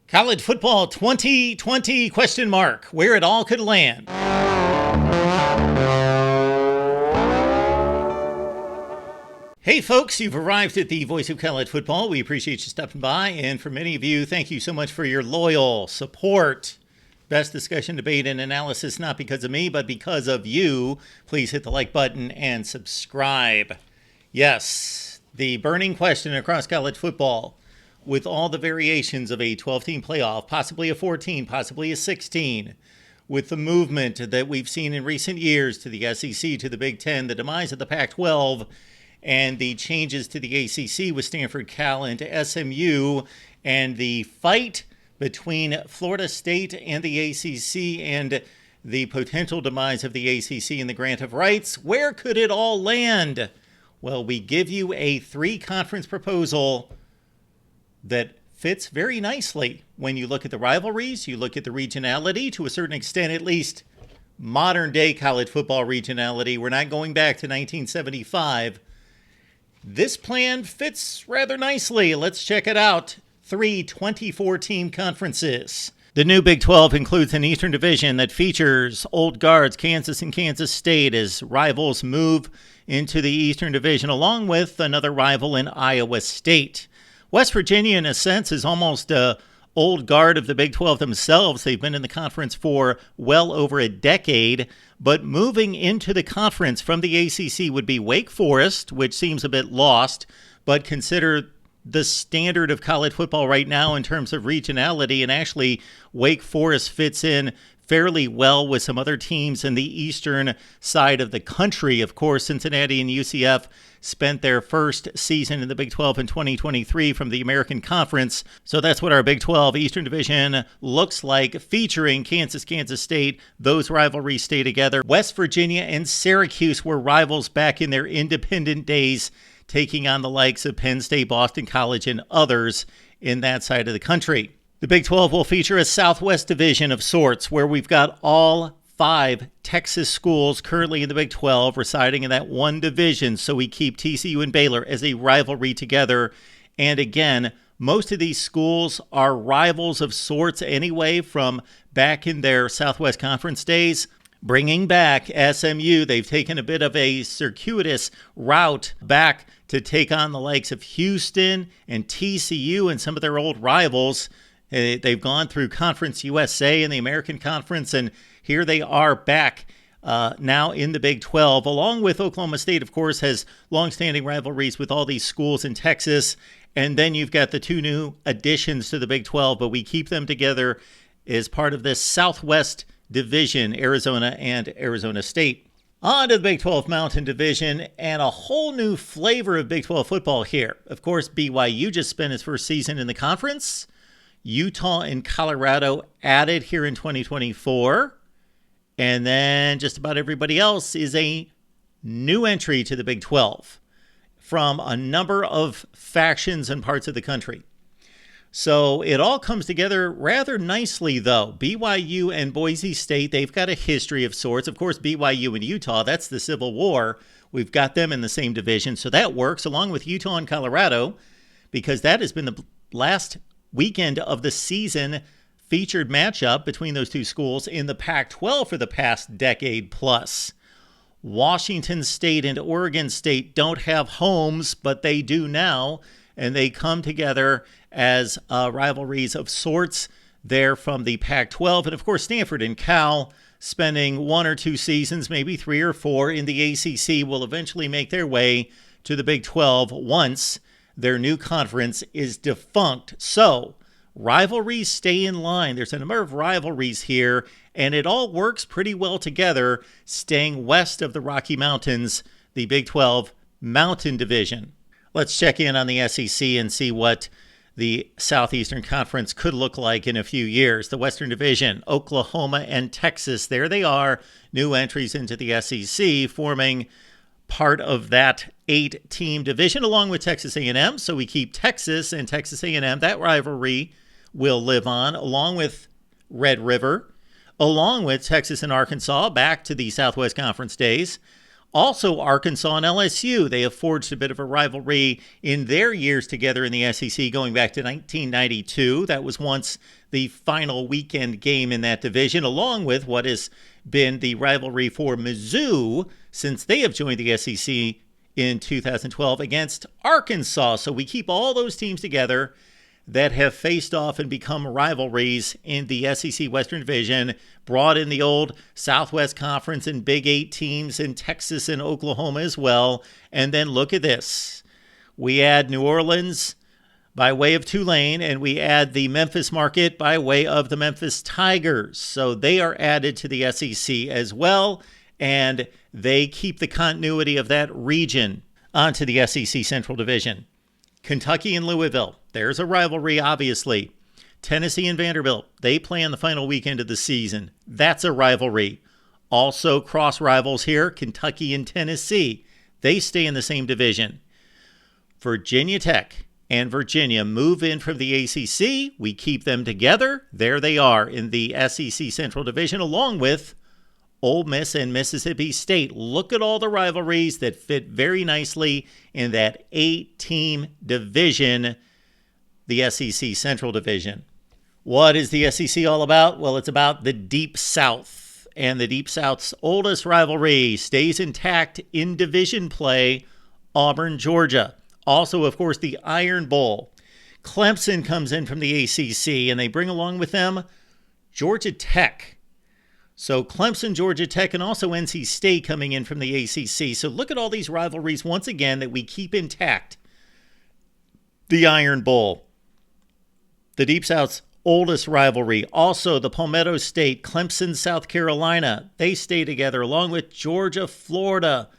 College football 2020 question mark, where it all could land. Hey folks, you've arrived at the Voice of College Football. We appreciate you stopping by, and for many of you, thank you so much for your loyal support. Best discussion, debate, and analysis, not because of me, but because of you. Please hit the like button and subscribe. Yes, the burning question across college football, with all the variations of a 12-team playoff, possibly a 14, possibly a 16, with the movement that we've seen in recent years to the SEC, to the Big Ten, the demise of the Pac-12, and the changes to the ACC with Stanford, Cal, and SMU, and the fight between Florida State and the ACC, and the potential demise of the ACC and the grant of rights. Where could it all land? Well, we give you a three-conference proposal that fits very nicely when you look at the rivalries, you look at the regionality, to a certain extent at least, modern-day college football regionality. We're not going back to 1975. This plan fits rather nicely. Let's check it out. 3 24-team conferences. The new Big 12 includes an Eastern Division that features old guards Kansas and Kansas State as rivals move into the Eastern Division, along with another rival in Iowa State. West Virginia, in a sense, is almost an old guard of the Big 12 themselves. They've been in the conference for well over a decade, but moving into the conference from the ACC would be Wake Forest, which seems a bit lost, but consider the standard of college football right now in terms of regionality, and actually Wake Forest fits in fairly well with some other teams in the eastern side of the country. Of course, Cincinnati and UCF spent their first season in the Big 12 in 2023 from the American Conference. So that's what our Big 12 Eastern Division looks like, featuring Kansas, Kansas State. Those rivalries stay together. West Virginia and Syracuse were rivals back in their independent days, taking on the likes of Penn State, Boston College, and others in that side of the country. The Big 12 will feature a Southwest division of sorts, where we've got all 5 Texas schools currently in the Big 12 residing in that one division, so we keep TCU and Baylor as a rivalry together. And again, most of these schools are rivals of sorts anyway from back in their Southwest Conference days. Bringing back SMU, they've taken a bit of a circuitous route back to take on the likes of Houston and TCU and some of their old rivals. They've gone through Conference USA and the American Conference, and here they are back now in the Big 12, along with Oklahoma State, of course, has longstanding rivalries with all these schools in Texas. And then you've got the 2 new additions to the Big 12, but we keep them together as part of this Southwest Division, Arizona and Arizona State. On to the Big 12 Mountain Division, and a whole new flavor of Big 12 football here. Of course, BYU just spent its first season in the conference. Utah and Colorado added here in 2024. And then just about everybody else is a new entry to the Big 12 from a number of factions and parts of the country. So it all comes together rather nicely, though. BYU and Boise State, they've got a history of sorts. Of course, BYU and Utah, that's the Civil War. We've got them in the same division, so that works, along with Utah and Colorado, because that has been the last weekend of the season featured matchup between those two schools in the Pac-12 for the past decade plus. Washington State and Oregon State don't have homes, but they do now, and they come together as rivalries of sorts there from the Pac-12. And of course, Stanford and Cal, spending 1 or 2 seasons, maybe 3 or 4 in the ACC, will eventually make their way to the Big 12 once their new conference is defunct. So rivalries stay in line. There's a number of rivalries here, and it all works pretty well together, staying west of the Rocky Mountains, the Big 12 Mountain Division. Let's check in on the SEC and see what the Southeastern Conference could look like in a few years. The Western Division, Oklahoma and Texas, there they are, new entries into the SEC, forming part of that 8-team division along with Texas A&M. So we keep Texas and Texas A&M. That rivalry will live on, along with Red River, along with Texas and Arkansas, back to the Southwest Conference days. Also, Arkansas and LSU, they have forged a bit of a rivalry in their years together in the SEC going back to 1992. That was once the final weekend game in that division, along with what has been the rivalry for Mizzou since they have joined the SEC in 2012 against Arkansas. So we keep all those teams together that have faced off and become rivalries in the SEC Western Division, brought in the old Southwest Conference and Big 8 teams in Texas and Oklahoma as well. And then look at this. We add New Orleans by way of Tulane, and we add the Memphis market by way of the Memphis Tigers. So they are added to the SEC as well, and they keep the continuity of that region onto the SEC Central Division. Kentucky and Louisville, there's a rivalry, obviously. Tennessee and Vanderbilt, they play on the final weekend of the season. That's a rivalry. Also, cross rivals here, Kentucky and Tennessee. They stay in the same division. Virginia Tech and Virginia move in from the ACC. We keep them together. There they are in the SEC Central Division, along with Ole Miss and Mississippi State. Look at all the rivalries that fit very nicely in that 8-team division, the SEC Central Division. What is the SEC all about? Well, it's about the Deep South. And the Deep South's oldest rivalry stays intact in division play, Auburn, Georgia. Also, of course, the Iron Bowl. Clemson comes in from the ACC, and they bring along with them Georgia Tech. So Clemson, Georgia Tech, and also NC State coming in from the ACC. So look at all these rivalries once again that we keep intact. The Iron Bowl, the Deep South's oldest rivalry. Also the Palmetto State, Clemson, South Carolina. They stay together along with Georgia, Florida,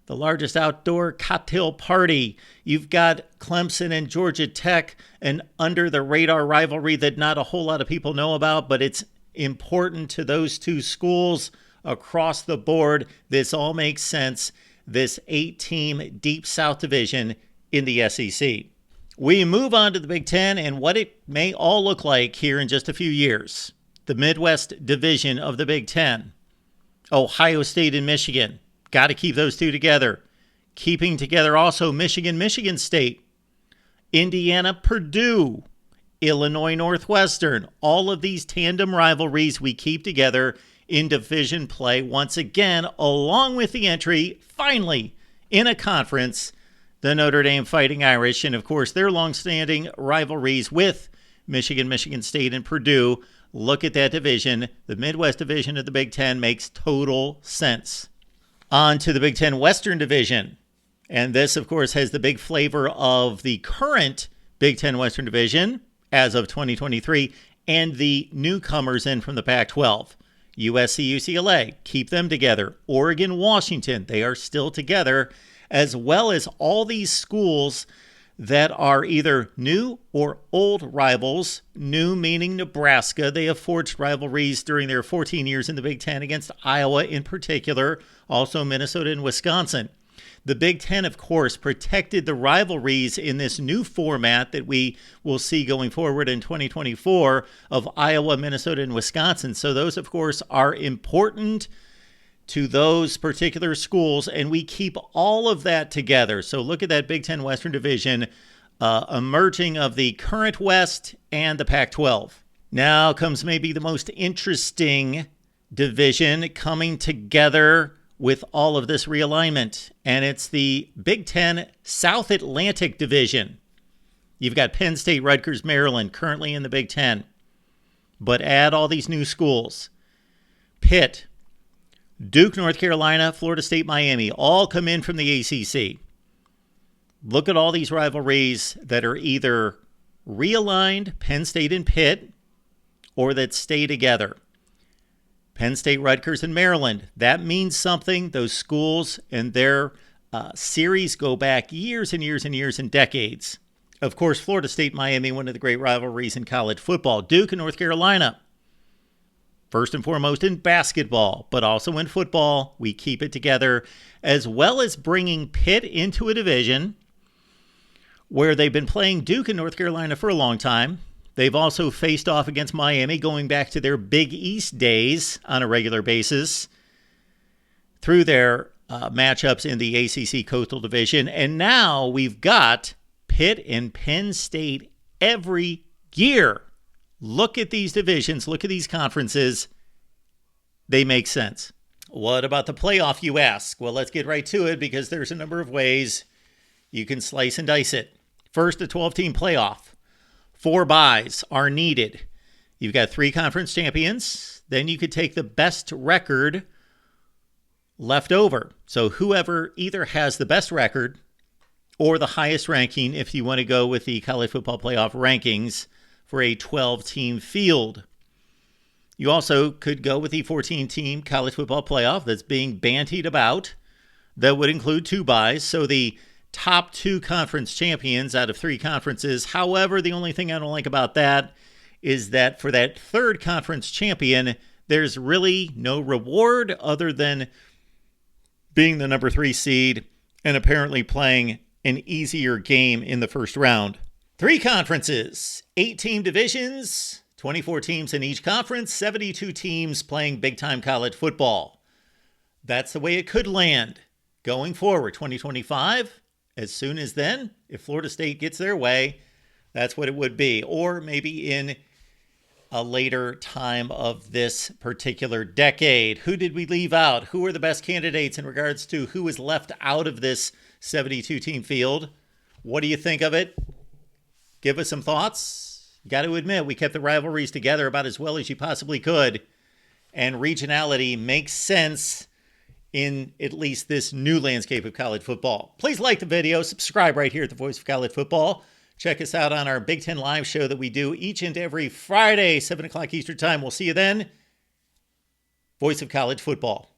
the largest outdoor cocktail party. You've got Clemson and Georgia Tech, an under-the-radar rivalry that not a whole lot of people know about, but it's important to those two schools across the board. This all makes sense. This 8-team Deep South Division in the SEC. We move on to the Big Ten and what it may all look like here in just a few years. The Midwest Division of the Big Ten. Ohio State and Michigan. Got to keep those two together. Keeping together also Michigan State. Indiana, Purdue. Illinois Northwestern. All of these tandem rivalries we keep together in division play once again, along with the entry, finally, in a conference, the Notre Dame Fighting Irish, and of course their longstanding rivalries with Michigan State, and Purdue. Look at that division. The Midwest Division of the Big Ten makes total sense. On to the Big Ten Western Division. And this, of course, has the big flavor of the current Big Ten Western Division as of 2023, and the newcomers in from the Pac-12. USC, UCLA, keep them together. Oregon, Washington, they are still together, as well as all these schools that are either new or old rivals. New meaning Nebraska. They have forged rivalries during their 14 years in the Big Ten against Iowa in particular, also Minnesota and Wisconsin. The Big Ten, of course, protected the rivalries in this new format that we will see going forward in 2024 of Iowa, Minnesota, and Wisconsin. So those, of course, are important to those particular schools, and we keep all of that together. So look at that Big Ten Western Division, emerging of the current West and the Pac-12. Now comes maybe the most interesting division coming together with all of this realignment, and it's the Big Ten South Atlantic Division. You've got Penn State, Rutgers, Maryland currently in the Big Ten, but add all these new schools. Pitt, Duke, North Carolina, Florida State, Miami, all come in from the ACC. Look at all these rivalries that are either realigned, Penn State and Pitt, or that stay together. Penn State, Rutgers, and Maryland. That means something. Those schools and their series go back years and years and years and decades. Of course, Florida State, Miami, one of the great rivalries in college football. Duke and North Carolina, first and foremost in basketball, but also in football. We keep it together, as well as bringing Pitt into a division where they've been playing Duke and North Carolina for a long time. They've also faced off against Miami going back to their Big East days on a regular basis through their matchups in the ACC Coastal Division. And now we've got Pitt and Penn State every year. Look at these divisions. Look at these conferences. They make sense. What about the playoff, you ask? Well, let's get right to it because there's a number of ways you can slice and dice it. First, a 12-team playoff. 4 byes are needed. You've got 3 conference champions. Then you could take the best record left over. So whoever either has the best record or the highest ranking, if you want to go with the college football playoff rankings for a 12-team field. You also could go with the 14-team college football playoff that's being bandied about. That would include 2 byes. So the top 2 conference champions out of 3 conferences. However, the only thing I don't like about that is that for that 3rd conference champion, there's really no reward other than being the number 3 seed and apparently playing an easier game in the first round. 3 conferences, 8-team divisions, 24 teams in each conference, 72 teams playing big-time college football. That's the way it could land going forward, 2025. As soon as then, if Florida State gets their way, that's what it would be. Or maybe in a later time of this particular decade. Who did we leave out? Who are the best candidates in regards to who is left out of this 72-team field? What do you think of it? Give us some thoughts. You got to admit, we kept the rivalries together about as well as you possibly could. And regionality makes sense in at least this new landscape of college football. Please like the video, subscribe right here at the Voice of College Football. Check us out on our Big Ten Live show that we do each and every Friday, 7 o'clock Eastern Time. We'll see you then. Voice of College Football.